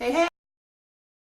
Hey,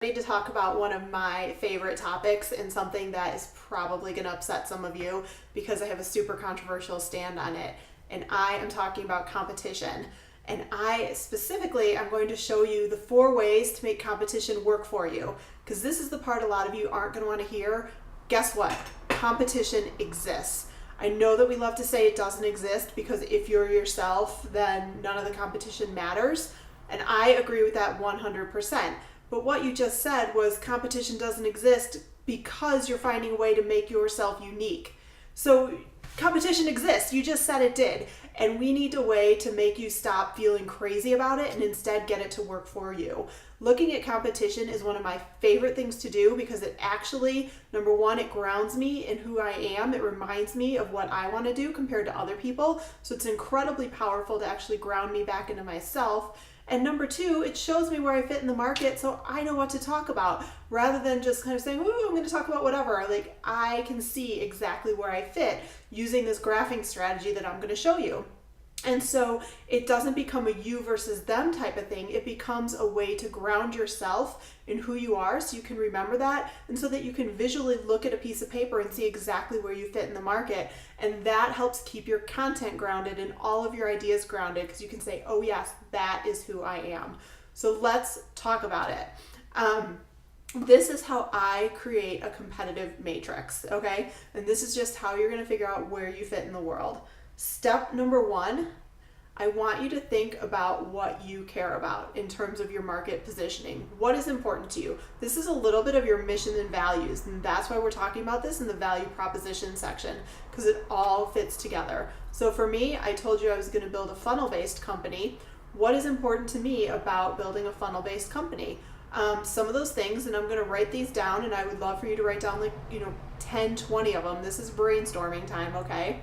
ready to talk about one of my favorite topics and something that is probably going to upset some of you because I have a super controversial stand on it. And I am talking about competition. And I specifically am going to show you the 4 ways to make competition work for you. Because this is the part a lot of you aren't going to want to hear. Guess what? Competition exists. I know that we love to say it doesn't exist because if you're yourself, then none of the competition matters. And I agree with that 100%. But what you just said was competition doesn't exist because you're finding a way to make yourself unique. So competition exists. You just said it did. And we need a way to make you stop feeling crazy about it and instead get it to work for you. Looking at competition is one of my favorite things to do because it actually, number one, it grounds me in who I am. It reminds me of what I want to do compared to other people. So it's incredibly powerful to actually ground me back into myself. And number two, it shows me where I fit in the market so I know what to talk about rather than just kind of saying, ooh, I'm going to talk about whatever. Like I can see exactly where I fit using this graphing strategy that I'm going to show you. And so it doesn't become a you versus them type of thing. It becomes a way to ground yourself in who you are so you can remember that and so that you can visually look at a piece of paper and see exactly where you fit in the market. And that helps keep your content grounded and all of your ideas grounded because you can say, oh yes, that is who I am. So let's talk about it. This is how I create a competitive matrix, okay? And this is just how you're going to figure out where you fit in the world. Step number one, I want you to think about what you care about in terms of your market positioning. What is important to you? This is a little bit of your mission and values, and that's why we're talking about this in the value proposition section, because it all fits together. So for me, I told you I was going to build a funnel-based company. What is important to me about building a funnel-based company? Some of those things, and I'm going to write these down, and I would love for you to write down 10, 20 of them. This is brainstorming time, okay?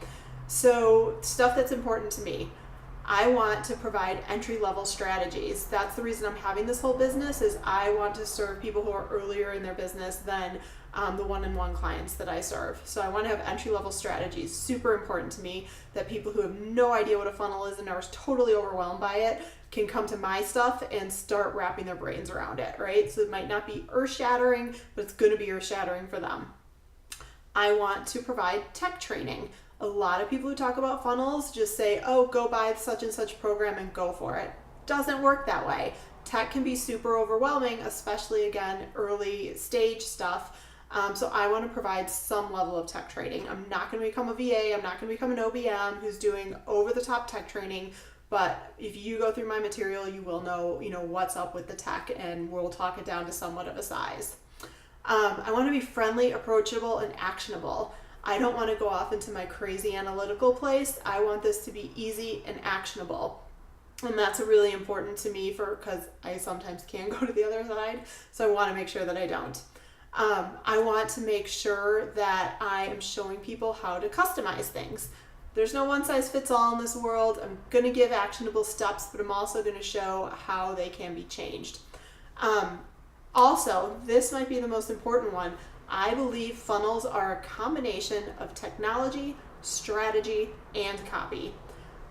So stuff that's important to me. I want to provide entry-level strategies. That's the reason I'm having this whole business is I want to serve people who are earlier in their business than the one-on-one clients that I serve. So I want to have entry-level strategies. Super important to me that people who have no idea what a funnel is and are totally overwhelmed by it can come to my stuff and start wrapping their brains around it, right? So it might not be earth-shattering, but it's going to be earth-shattering for them. I want to provide tech training. A lot of people who talk about funnels just say, oh, go buy such and such program and go for it. Doesn't work that way. Tech can be super overwhelming, especially again, early stage stuff. So I want to provide some level of tech training. I'm not going to become a VA. I'm not going to become an OBM who's doing over the top tech training. But if you go through my material, you will know, what's up with the tech and we'll talk it down to somewhat of a size. I want to be friendly, approachable, and actionable. I don't want to go off into my crazy analytical place. I want this to be easy and actionable. And that's really important to me because I sometimes can go to the other side. So I want to make sure that I don't. I want to make sure that I am showing people how to customize things. There's no one size fits all in this world. I'm going to give actionable steps, but I'm also going to show how they can be changed. Also, this might be the most important one. I believe funnels are a combination of technology, strategy, and copy.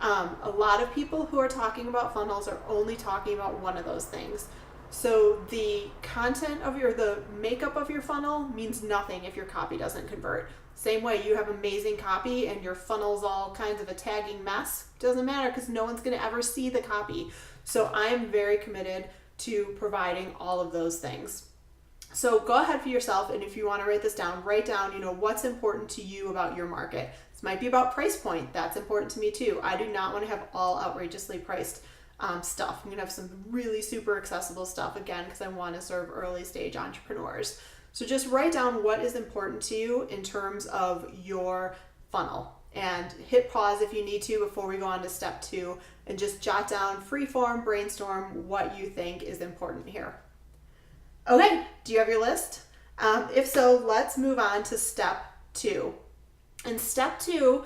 A lot of people who are talking about funnels are only talking about one of those things. So the content of the makeup of your funnel means nothing if your copy doesn't convert. Same way you have amazing copy and your funnel's all kinds of a tagging mess. Doesn't matter because no one's going to ever see the copy. So I am very committed to providing all of those things. So go ahead for yourself, and if you want to write this down, write down, what's important to you about your market. This might be about price point. That's important to me too. I do not want to have all outrageously priced stuff. I'm going to have some really super accessible stuff, again, because I want to serve early stage entrepreneurs. So just write down what is important to you in terms of your funnel. And hit pause if you need to before we go on to step 2, and just jot down, freeform, brainstorm what you think is important here. Okay, do you have your list? If so, let's move on to step 2. And step 2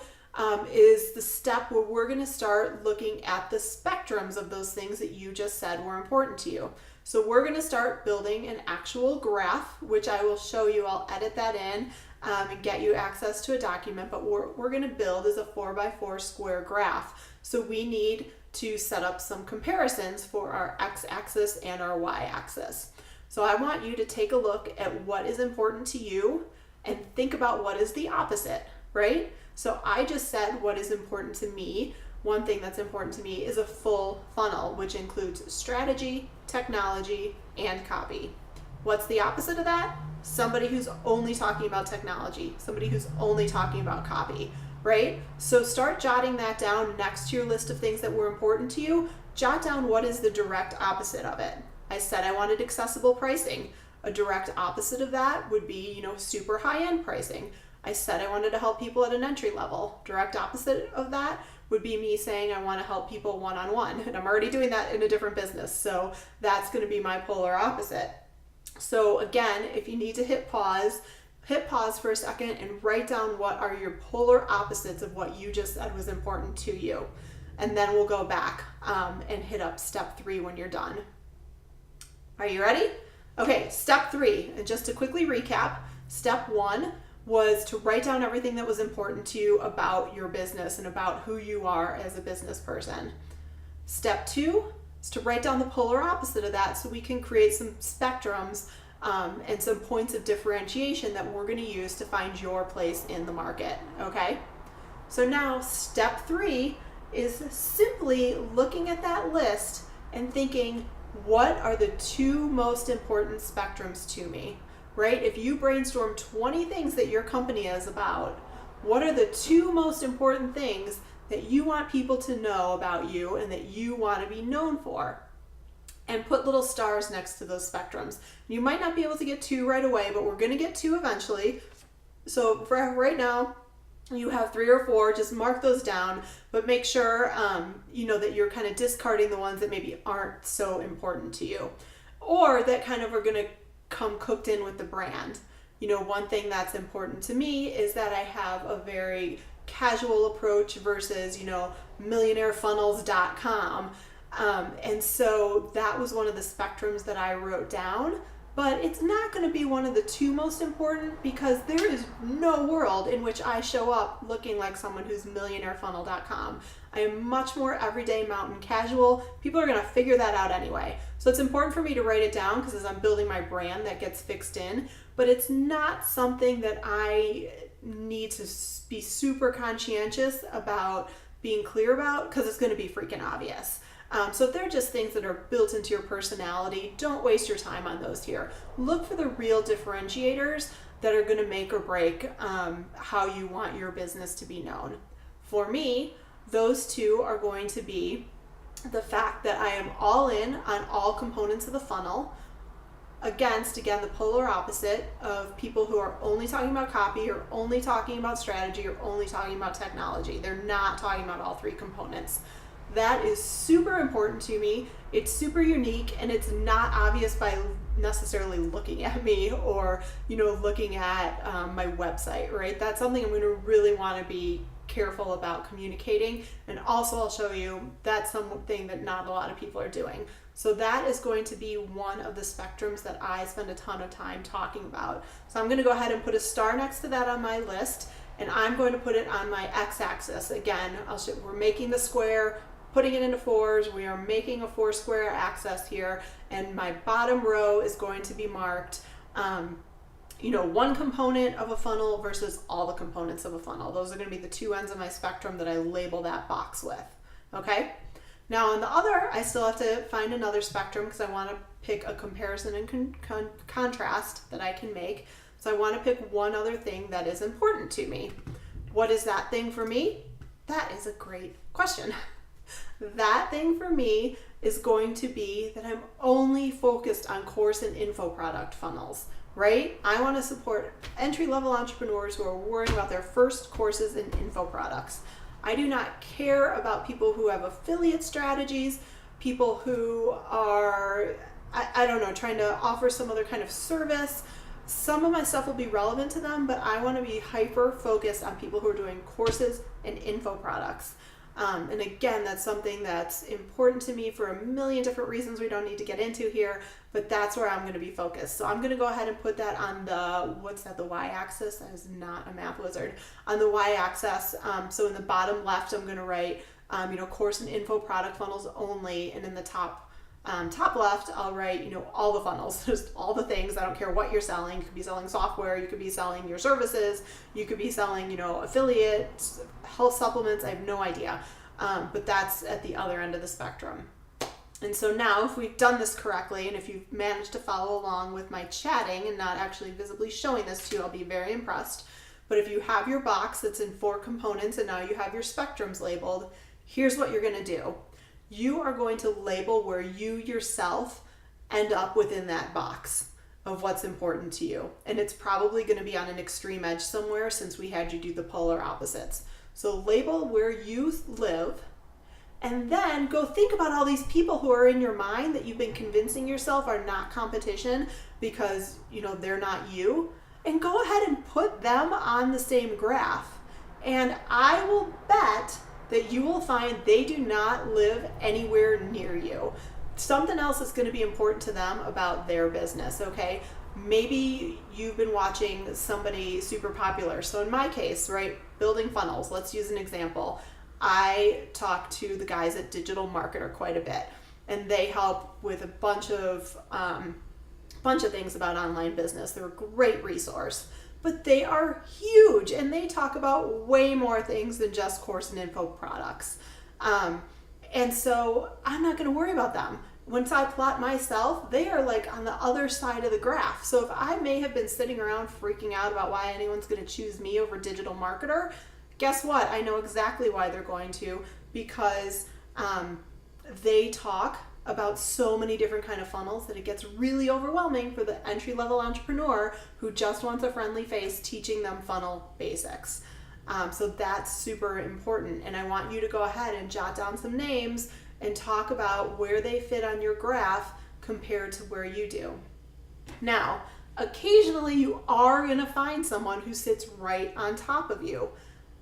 is the step where we're going to start looking at the spectrums of those things that you just said were important to you. So we're going to start building an actual graph, which I will show you. I'll edit that in and get you access to a document, but we're going to build as a 4x4 square graph. So we need to set up some comparisons for our x-axis and our y-axis. So I want you to take a look at what is important to you and think about what is the opposite, right? So I just said what is important to me. One thing that's important to me is a full funnel, which includes strategy, technology, and copy. What's the opposite of that? Somebody who's only talking about technology, somebody who's only talking about copy, right? So start jotting that down next to your list of things that were important to you. Jot down what is the direct opposite of it. I said I wanted accessible pricing. A direct opposite of that would be, super high-end pricing. I said I wanted to help people at an entry level. Direct opposite of that would be me saying I want to help people one-on-one. And I'm already doing that in a different business. So that's going to be my polar opposite. So again, if you need to hit pause for a second and write down what are your polar opposites of what you just said was important to you. And then we'll go back and hit up step 3 when you're done. Are you ready? Okay, step 3, and just to quickly recap, step 1 was to write down everything that was important to you about your business and about who you are as a business person. Step 2 is to write down the polar opposite of that so we can create some spectrums and some points of differentiation that we're going to use to find your place in the market, okay? So now step 3 is simply looking at that list and thinking, what are the 2 most important spectrums to me, right? If you brainstorm 20 things that your company is about, what are the 2 most important things that you want people to know about you and that you want to be known for? And put little stars next to those spectrums. You might not be able to get 2 right away, but we're going to get 2 eventually. So for right now, you have 3 or 4, just mark those down, but make sure, that you're kind of discarding the ones that maybe aren't so important to you or that kind of are going to come cooked in with the brand. One thing that's important to me is that I have a very casual approach versus, millionairefunnels.com. And so that was one of the spectrums that I wrote down, but it's not going to be one of the 2 most important because there is no world in which I show up looking like someone who's millionairefunnel.com. I am much more everyday mountain casual. People are going to figure that out anyway. So it's important for me to write it down because as I'm building my brand, that gets fixed in, but it's not something that I need to be super conscientious about being clear about because it's going to be freaking obvious. So if they're just things that are built into your personality, don't waste your time on those here. Look for the real differentiators that are going to make or break how you want your business to be known. For me, those 2 are going to be the fact that I am all in on all components of the funnel against, again, the polar opposite of people who are only talking about copy or only talking about strategy or only talking about technology. They're not talking about all 3 components. That is super important to me. It's super unique and it's not obvious by necessarily looking at me or, looking at my website, right? That's something I'm going to really want to be careful about communicating. And also I'll show you that's something that not a lot of people are doing. So that is going to be one of the spectrums that I spend a ton of time talking about. So I'm going to go ahead and put a star next to that on my list and I'm going to put it on my x-axis. Again, we're making the square, putting it into 4s. We are making a 4 square axis here, and my bottom row is going to be marked, one component of a funnel versus all the components of a funnel. Those are going to be the 2 ends of my spectrum that I label that box with. Okay. Now on the other, I still have to find another spectrum because I want to pick a comparison and contrast that I can make. So I want to pick one other thing that is important to me. What is that thing for me? That is a great question. That thing for me is going to be that I'm only focused on course and info product funnels, right? I want to support entry-level entrepreneurs who are worrying about their first courses and info products. I do not care about people who have affiliate strategies, people who are, trying to offer some other kind of service. Some of my stuff will be relevant to them, but I want to be hyper-focused on people who are doing courses and info products. And again, that's something that's important to me for a million different reasons we don't need to get into here, but that's where I'm going to be focused. So I'm going to go ahead and put that on the y-axis. I was not a math wizard. On the y-axis, so in the bottom left, I'm going to write course and info product funnels only. And in the top left, I'll write, all the funnels, just all the things. I don't care what you're selling. You could be selling software, you could be selling your services, you could be selling, affiliates, health supplements. I have no idea. But that's at the other end of the spectrum. And so now if we've done this correctly, and if you've managed to follow along with my chatting and not actually visibly showing this to you, I'll be very impressed. But if you have your box that's in 4 components and now you have your spectrums labeled, here's what you're going to do. You are going to label where you yourself end up within that box of what's important to you. And it's probably going to be on an extreme edge somewhere since we had you do the polar opposites. So label where you live, and then go think about all these people who are in your mind that you've been convincing yourself are not competition because, they're not you. And go ahead and put them on the same graph. And I will bet that you will find they do not live anywhere near you. Something else is going to be important to them about their business, okay? Maybe you've been watching somebody super popular. So in my case, right, building funnels, let's use an example. I talk to the guys at Digital Marketer quite a bit, and they help with a bunch of things about online business. They're a great resource, but they are huge, and they talk about way more things than just course and info products. And so I'm not going to worry about them. Once I plot myself, they are like on the other side of the graph. So if I may have been sitting around freaking out about why anyone's going to choose me over Digital Marketer, guess what? I know exactly why they're going to, because they talk about so many different kind of funnels that it gets really overwhelming for the entry-level entrepreneur who just wants a friendly face teaching them funnel basics. So that's super important. And I want you to go ahead and jot down some names and talk about where they fit on your graph compared to where you do. Now, occasionally you are going to find someone who sits right on top of you.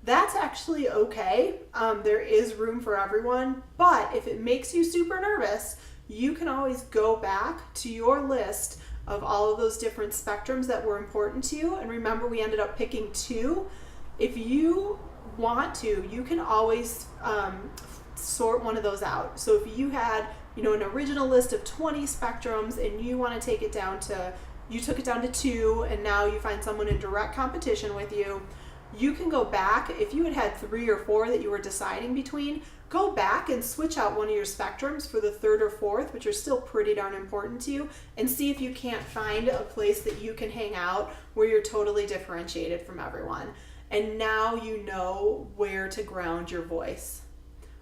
That's actually okay. There is room for everyone, but if it makes you super nervous, you can always go back to your list of all of those different spectrums that were important to you. And remember, we ended up picking 2. If you want to, you can always sort one of those out. So if you had, an original list of 20 spectrums and you want to take it down to, you took it down to 2, and now you find someone in direct competition with you, you can go back. If you had 3 or 4 that you were deciding between, go back and switch out one of your spectrums for the 3rd or 4th, which are still pretty darn important to you, and see if you can't find a place that you can hang out where you're totally differentiated from everyone. And now you know where to ground your voice.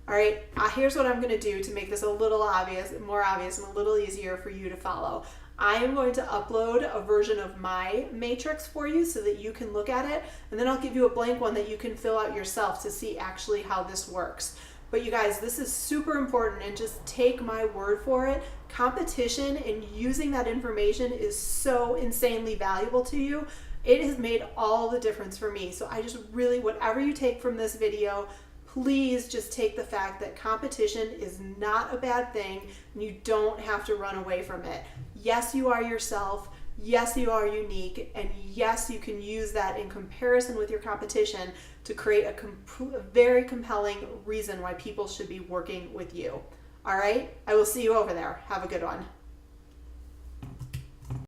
All right, here's what I'm going to do to make this a little more obvious and a little easier for you to follow. I am going to upload a version of my matrix for you so that you can look at it, and then I'll give you a blank one that you can fill out yourself to see actually how this works. But you guys, this is super important, and just take my word for it. Competition and using that information is so insanely valuable to you. It has made all the difference for me. So I just really, whatever you take from this video, please just take the fact that competition is not a bad thing, and you don't have to run away from it. Yes, you are yourself. Yes, you are unique. And yes, you can use that in comparison with your competition to create a very compelling reason why people should be working with you. All right? I will see you over there. Have a good one.